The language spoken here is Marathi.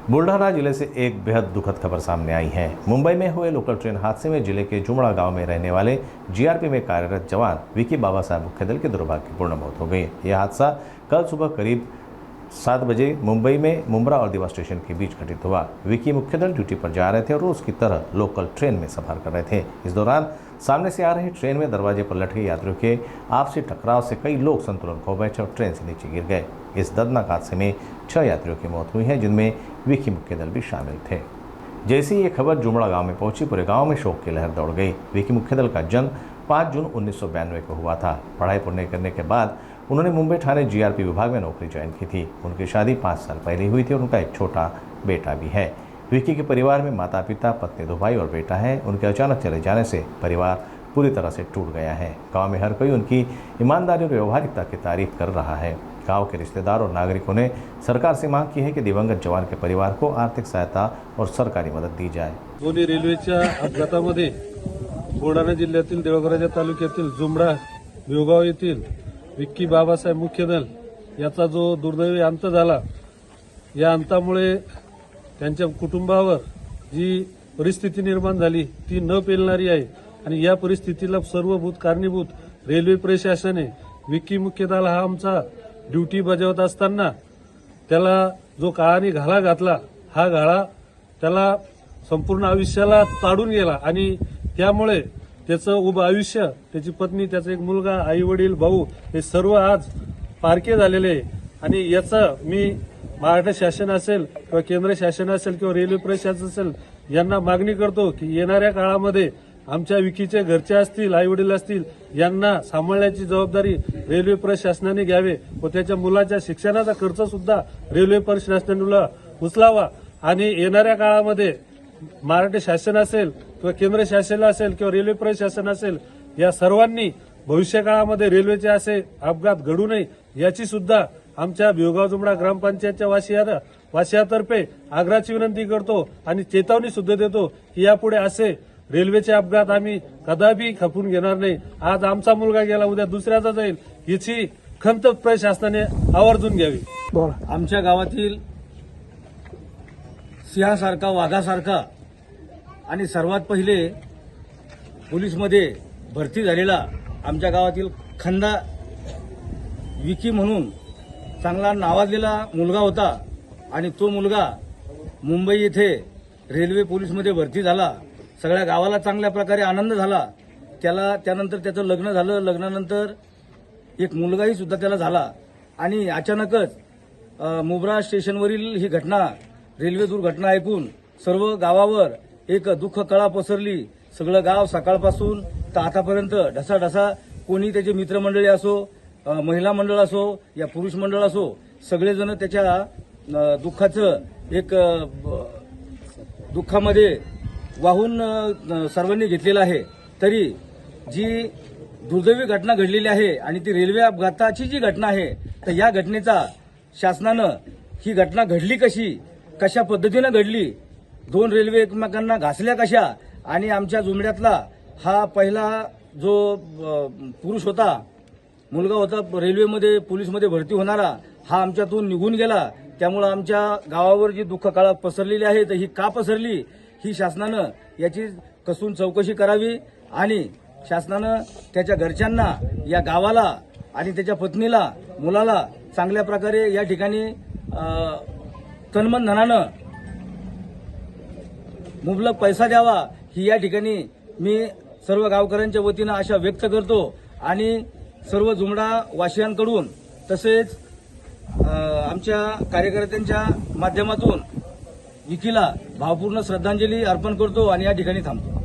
बुल्ढाना जिले से एक बेहद दुखद खबर सामने आई है। मुंबई में हुए लोकल ट्रेन हादसे में जिले के जुमड़ा गांव में रहने वाले जीआरपी में कार्यरत जवान विकी बाबा साहब मुख्य दल की दुर्भाग्यपूर्ण मौत हो गई। यह हादसा कल सुबह करीब 7 बजे मुंबई में मुंब्रा और दीवा स्टेशन के बीच घटित हुआ। विकी मुख्य दल ड्यूटी पर जा रहे थे और रोज की तरह लोकल ट्रेन में सफर कर रहे थे। इस दौरान सामने से आ रही ट्रेन में दरवाजे पर लटके यात्रियों के आपसी टकराव से कई लोग संतुलन खो बैठे और ट्रेन से नीचे गिर गए। इस दर्दनाक हादसे में 6 यात्रियों की मौत हुई है, जिनमें विकी मुख्य दल भी शामिल थे। जैसे ही ये खबर जुमड़ा गांव में पहुंची, पूरे गांव में शोक की लहर दौड़ गई। विकी मुख्य दल का जन्म 5 जून 1992 को हुआ था। पढ़ाई पूर्ण करने के बाद उन्होंने मुंबई थाने जीआरपी विभाग में नौकरी ज्वाइन की थी। उनकी शादी 5 साल पहले हुई थी और उनका एक छोटा बेटा भी है। विकी के परिवार में माता पिता, पत्नी, 2 भाई और बेटा है। उनके अचानक चले जाने से परिवार पूरी तरह से टूट गया है। गांव में हर कोई उनकी ईमानदारी और व्यवहारिकता की तारीफ कर रहा है। गांव के रिश्तेदार और नागरिकों ने सरकार से मांग की है कि दिवंगत जवान के परिवार को आर्थिक सहायता और सरकारी मदत दी जाए। दोन्ही रेल्वेच्या अपघातामध्ये बुलढाणा जिल्ह्यातील देवळगराजा तालुक्यातील जुमडा भिवगाव येथील विक्की बाबासाहेब मुख्य दल याचा जो दुर्दैवी अंत झाला, या अंतामुळे त्यांच्या कुटुंबावर जी परिस्थिती निर्माण झाली ती न पेलणारी आहे आणि या परिस्थितीला सर्वभूत कारणीभूत रेल्वे प्रशासन आहे। विक्की मुख्य दल हा आमचा ड्युटी बजावत असताना त्याला जो काळाने घाला घातला, हा घाला त्याला संपूर्ण आयुष्याला ताडून गेला आणि त्यामुळे त्याचं उभं आयुष्य, त्याची पत्नी, त्याचा एक मुलगा, आई वडील, भाऊ हे सर्व आज पारखे झालेले आहे। आणि याचं मी महाराष्ट्र शासन असेल किंवा केंद्र शासन असेल किंवा रेल्वे प्रशासन असेल यांना मागणी करतो की येणाऱ्या काळामध्ये आमच्या विकीचे घरचे असतील, आई वडील असतील, यांना सांभाळण्याची जबाबदारी रेल्वे प्रशासनाने घ्यावे व त्याच्या मुलाच्या शिक्षणाचा खर्च सुद्धा रेल्वे प्रशासनाने उचलावा। आणि येणाऱ्या काळामध्ये महाराष्ट्र शासन असेल किंवा केंद्र शासन असेल किंवा रेल्वे प्रशासन असेल, या सर्वांनी भविष्यकाळामध्ये रेल्वेचे असे अपघात घडू नये याची सुद्धा आमच्या भिवगाव जुमडा ग्रामपंचायतच्या वासियातर्फे आग्रहाची विनंती करतो आणि चेतावणी सुद्धा देतो की यापुढे असे रेल्वेचे अपघात आम्ही कदापि खपून घेणार नाही। आज आमचा मुलगा गेला, उद्या दुसऱ्याचा जाईल, याची खंत प्रशासनाने आवर्जून घ्यावी। आमच्या गावातील सिंहासारखा, वाघासारखा आणि सर्वात पहिले पोलीसमध्ये भरती झालेला आमच्या गावातील खंदा विकी म्हणून चांगला नावाजलेला मुलगा होता आणि तो मुलगा मुंबई येथे रेल्वे पोलीसमध्ये भरती झाला। सगळ्या गावाला चांगल्या प्रकारे आनंद झाला। त्यानंतर त्याचं लग्न झालं। लग्नानंतर एक मुलगाही सुद्धा त्याला झाला आणि अचानकच मुंब्रा स्टेशनवरील ही घटना, रेल्वे दुर्घटना ऐकून सर्व गावावर एक दुःख कळा पसरली। सगळं गाव सकाळपासून तर आतापर्यंत ढसाढसा, कोणी त्याचे मित्रमंडळी असो, महिला मंडळ असो या पुरुष मंडळ असो, सगळेजण त्याच्या दुःखामध्ये वाहून सर्वांनी घेतलेला आहे। तरी जी दुर्दैवी घटना घडलेली आहे आणि ती रेल्वे अपघाताची जी घटना आहे, तर या घटनेचा शासनानं ही घटना घडली कशी, कशा पद्धतीनं घडली, 2 रेल्वे एकमेकांना घासल्या कशा आणि आमच्या जुमड्यातला हा पहिला जो पुरुष होता, मुलगा होता, रेल्वेमध्ये पोलीसमध्ये भरती होणारा, हा आमच्यातून निघून गेला। त्यामुळे आमच्या गावावर जी दुःख काळा पसरलेली आहे, तर ही का पसरली, ही शासनानं याची कसून चौकशी करावी आणि शासनानं त्याच्या घरच्यांना, या गावाला आणि त्याच्या पत्नीला, मुलाला चांगल्या प्रकारे या ठिकाणी तनमन धनानं मुबलक पैसा द्यावा, ही या ठिकाणी मी सर्व गावकऱ्यांच्या वतीनं आशा व्यक्त करतो आणि सर्व जुमडा वासियांकडून तसेच आमच्या कार्यकर्त्यांच्या माध्यमातून विकीला भावपूर्ण श्रद्धांजली अर्पण करतो आणि या ठिकाणी थांबतो।